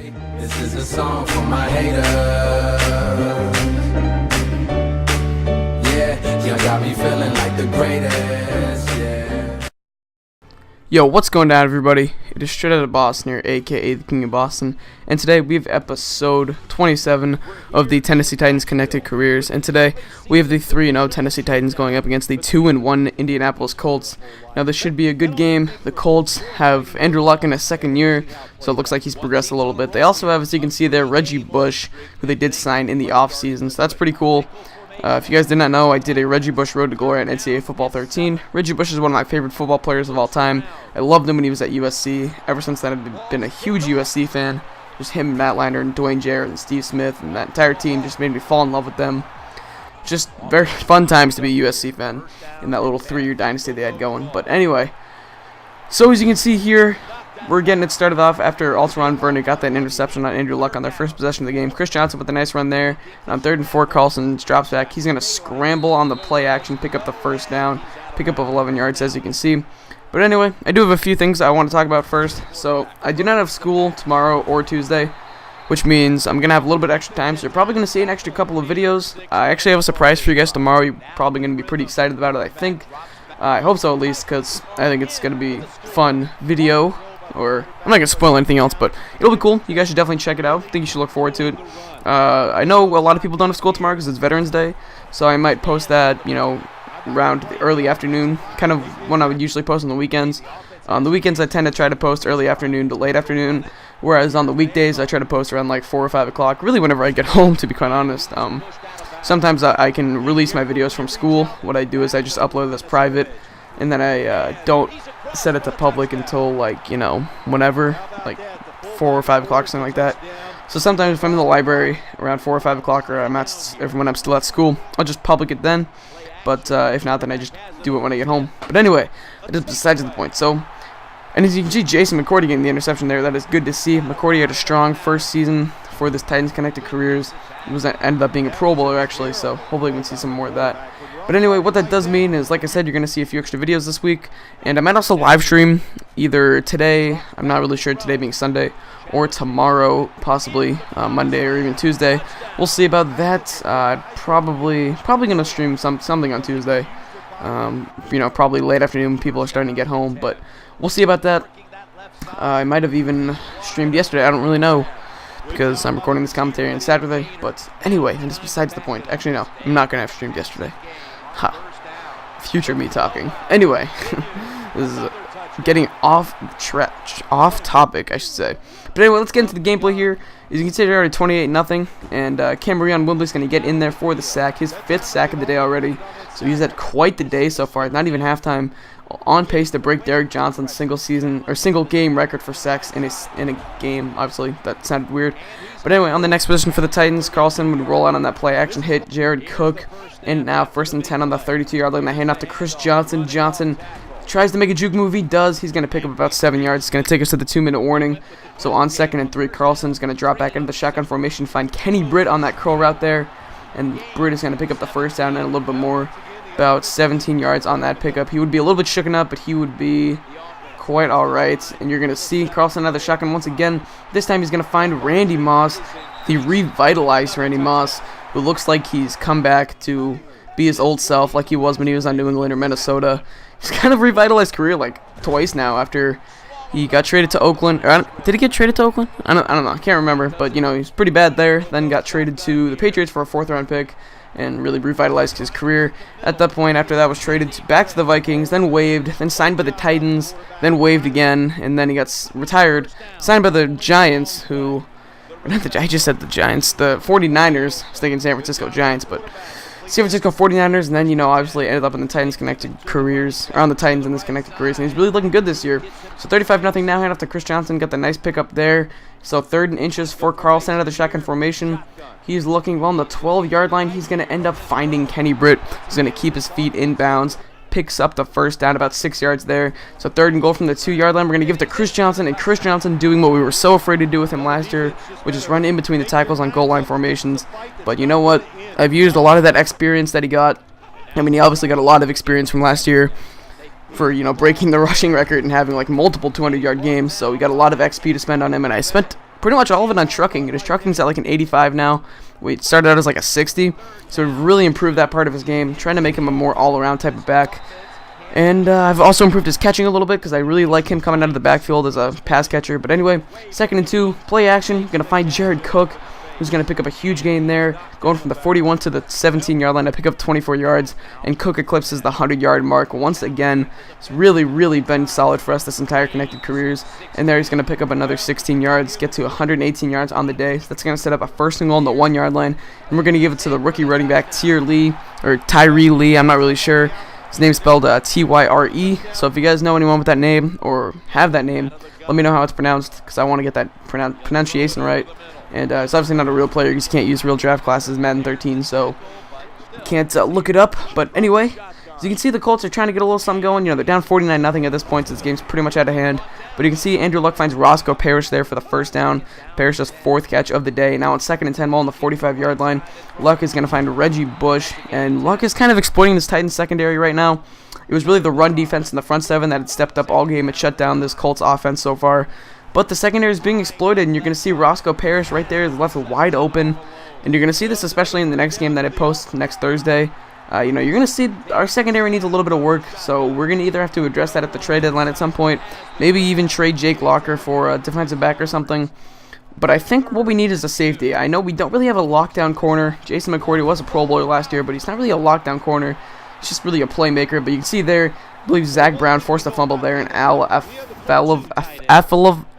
This is a song for my haters. Yeah, you got me feeling like the greatest. Yeah. Yo, what's going down, everybody? It is straight out of Boston here, aka the King of Boston, and today we have episode 27 of the Tennessee Titans Connected Careers, and today we have the 3-0 Tennessee Titans going up against the 2-1 Indianapolis Colts. Now, this should be a good game. The Colts have Andrew Luck in his second year, so it looks like he's progressed a little bit. They also have, as you can see there, Reggie Bush, who they did sign in the offseason, so that's pretty cool. If you guys did not know, I did a Reggie Bush Road to Glory on NCAA Football 13. Reggie Bush is one of my favorite football players of all time. I loved him when he was at USC. Ever since then, I've been a huge USC fan. Just him, Matt Leinart, and Dwayne Jarrett, and Steve Smith, and that entire team just made me fall in love with them. Just very fun times to be a USC fan in that little 3-year dynasty they had going. But anyway, so as you can see here, we're getting it started off after Alteron Vernon got that interception on Andrew Luck on their first possession of the game. Chris Johnson with a nice run there. And on 3rd and 4, Carlson drops back. He's going to scramble on the play action, pick up the first down, pick up of 11 yards, as you can see. But anyway, I do have a few things I want to talk about first. So I do not have school tomorrow or Tuesday, which means I'm going to have a little bit extra time. So you're probably going to see an extra couple of videos. I actually have a surprise for you guys tomorrow. You're probably going to be pretty excited about it, I think. I hope so, at least, because I think it's going to be fun video. Or I'm not going to spoil anything else, but it'll be cool. You guys should definitely check it out. I think you should look forward to it. I know a lot of people don't have school tomorrow because it's Veterans Day, so I might post that, around the early afternoon, kind of when I would usually post on the weekends. On the weekends, I tend to try to post early afternoon to late afternoon, whereas on the weekdays, I try to post around like 4 or 5 o'clock, really whenever I get home, to be quite honest. Sometimes I can release my videos from school. What I do is I just upload it as private, and then I don't set it to public until whenever, like 4 or 5 o'clock, something like that. So sometimes if I'm in the library around 4 or 5 o'clock, or when I'm still at school, I'll just public it then. But if not, then I just do it when I get home. But anyway, that is besides the point. So, and as you can see, Jason McCourty getting the interception there. That is good to see. McCourty had a strong first season for this Titans Connected Careers. Ended up being a Pro Bowler, actually, so hopefully we can see some more of that. But anyway, what that does mean is, like I said, you're going to see a few extra videos this week, and I might also live stream either today, I'm not really sure, today being Sunday, or tomorrow, possibly Monday or even Tuesday. We'll see about that. Probably going to stream something on Tuesday. Probably late afternoon when people are starting to get home, but we'll see about that. I might have even streamed yesterday, I don't really know, because I'm recording this commentary on Saturday. But anyway, and just besides the point. Actually, no, I'm not going to have streamed yesterday. Ha. Future me talking. Anyway, this is getting off topic, I should say. But anyway, let's get into the gameplay here. As you can see, they're already 28-0, and Cameron Wimbley's going to get in there for the sack, his 5th sack of the day already. So he's had quite the day so far, not even halftime. On pace to break Derek Johnson's single game record for sacks in a game. Obviously, that sounded weird. But anyway, on the next position for the Titans, Carlson would roll out on that play action hit Jared Cook, and now 1st and 10 on the 32-yard line. They hand off to Chris Johnson. Johnson tries to make a juke move. He does. He's going to pick up about 7 yards. It's going to take us to the 2-minute warning. So on 2nd and 3, Carlson's going to drop back into the shotgun formation, find Kenny Britt on that curl route there, and Britt is going to pick up the first down and a little bit more. About 17 yards on that pickup. He would be a little bit shooken up, but he would be quite alright. And you're going to see Carlson another shotgun once again. This time he's going to find Randy Moss, the revitalized Randy Moss, who looks like he's come back to be his old self like he was when he was on New England or Minnesota. He's kind of revitalized his career like twice now after he got traded to Oakland. Did he get traded to Oakland? I don't know. I can't remember. But, he's pretty bad there. Then got traded to the Patriots for a 4th-round pick, and really revitalized his career. At that point, after that, was traded back to the Vikings, then waived, then signed by the Titans, then waived again, and then he got retired, signed by the Giants, I just said the Giants, the 49ers. I was thinking San Francisco Giants, but San Francisco 49ers, and then, obviously ended up in the Titans Connected Careers, or on the Titans in this Connected Careers, and he's really looking good this year. So 35-0 now, hand off to Chris Johnson, got the nice pickup there. So 3rd and inches for Carlson out of the shotgun formation. He's looking well on the 12-yard line. He's going to end up finding Kenny Britt. He's going to keep his feet in bounds. Picks up the first down, about 6 yards there. So 3rd and goal from the 2-yard line. We're going to give it to Chris Johnson. And Chris Johnson doing what we were so afraid to do with him last year, which is run in between the tackles on goal line formations. But you know what? I've used a lot of that experience that he got. I mean, he obviously got a lot of experience from last year for, breaking the rushing record and having, multiple 200-yard games. So we got a lot of XP to spend on him. And I spent pretty much all of it on trucking. His trucking's at like an 85 now. We started out as like a 60, so we've really improved that part of his game, trying to make him a more all-around type of back. And I've also improved his catching a little bit because I really like him coming out of the backfield as a pass catcher. But anyway, 2nd and 2, play action. You're going to find Jared Cook, who's going to pick up a huge gain there, going from the 41 to the 17-yard line to pick up 24 yards. And Cook eclipses the 100-yard mark once again. It's really been solid for us this entire connected careers. And there he's going to pick up another 16 yards, get to 118 yards on the day. So that's going to set up a 1st and goal on the 1-yard line. And we're going to give it to the rookie running back, Tyree Lee. I'm not really sure. His name's spelled Tyre. So if you guys know anyone with that name or have that name, let me know how it's pronounced because I want to get that pronunciation right. And it's obviously not a real player because you can't use real draft classes in Madden 13, so you can't look it up. But anyway, as you can see, the Colts are trying to get a little something going. You know, they're down 49-0 at this point, so this game's pretty much out of hand. But you can see Andrew Luck finds Roscoe Parrish there for the 1st down. Parrish's 4th catch of the day. Now on 2nd and 10 ball on the 45-yard line, Luck is going to find Reggie Bush. And Luck is kind of exploiting this Titans secondary right now. It was really the run defense in the front 7 that had stepped up all game and shut down this Colts offense so far. But the secondary is being exploited, and you're going to see Roscoe Parrish right there is left wide open. And you're going to see this especially in the next game that I post next Thursday. You know, you're going to see our secondary needs a little bit of work, so we're going to either have to address that at the trade deadline at some point, maybe even trade Jake Locker for a defensive back or something. But I think what we need is a safety. I know we don't really have a lockdown corner. Jason McCourty was a Pro Bowler last year, but he's not really a lockdown corner. He's just really a playmaker. But you can see there, I believe Zach Brown forced a fumble there, and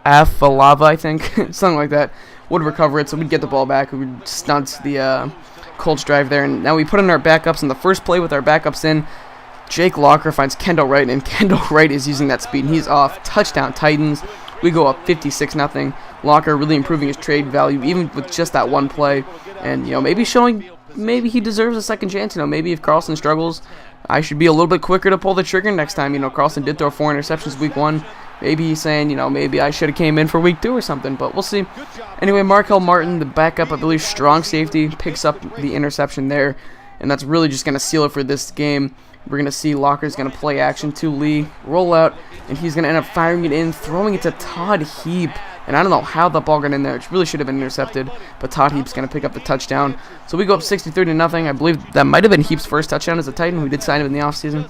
Afalava, I think, something like that, would recover it, so we'd get the ball back. We would stunt the Colts drive there, and now we put in our backups. In the first play with our backups in, Jake Locker finds Kendall Wright, and Kendall Wright is using that speed, and he's off. Touchdown Titans. We go up 56-0. Locker really improving his trade value, even with just that one play, and you know, maybe he deserves a second chance. You know, maybe if Carlson struggles, I should be a little bit quicker to pull the trigger next time. You know, Carlson did throw 4 interceptions week 1. Maybe he's saying, you know, maybe I should have came in for week 2 or something, but we'll see. Anyway, Markel Martin, the backup, I believe, strong safety, picks up the interception there, and that's really just going to seal it for this game. We're going to see Locker's going to play action to Lee, roll out, and he's going to end up firing it in, throwing it to Todd Heap. And I don't know how that ball got in there. It really should have been intercepted, but Todd Heap's going to pick up the touchdown. So we go up 63-0. I believe that might have been Heap's first touchdown as a Titan, who did sign him in the offseason.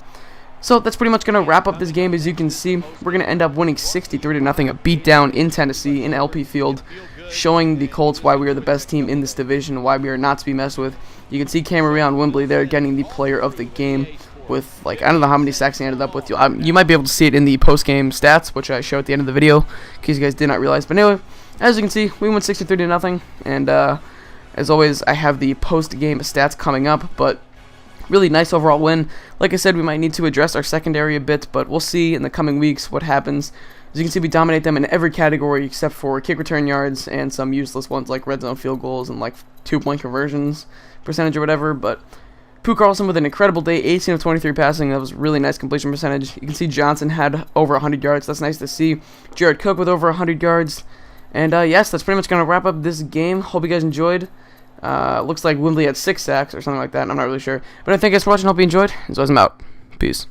So that's pretty much going to wrap up this game. As you can see, we're going to end up winning 63-0, a beatdown in Tennessee, in LP Field, showing the Colts why we are the best team in this division, why we are not to be messed with. You can see Cameron Wimbley there getting the player of the game with, like, I don't know how many sacks he ended up with. You might be able to see it in the post-game stats, which I show at the end of the video, in case you guys did not realize. But anyway, as you can see, we won 63-0, and as always, I have the post-game stats coming up, but really nice overall win. Like I said, we might need to address our secondary a bit, but we'll see in the coming weeks what happens. As you can see, we dominate them in every category except for kick return yards and some useless ones like red zone field goals and like 2-point conversions percentage or whatever. But Pooh Carlson with an incredible day, 18 of 23 passing. That was really nice completion percentage. You can see Johnson had over 100 yards. That's nice to see. Jared Cook with over 100 yards. And yes, that's pretty much going to wrap up this game. Hope you guys enjoyed. Looks like Wimbley had 6 sacks or something like that. I'm not really sure. But I thank you guys for watching. Hope you enjoyed. As always, I'm out. Peace.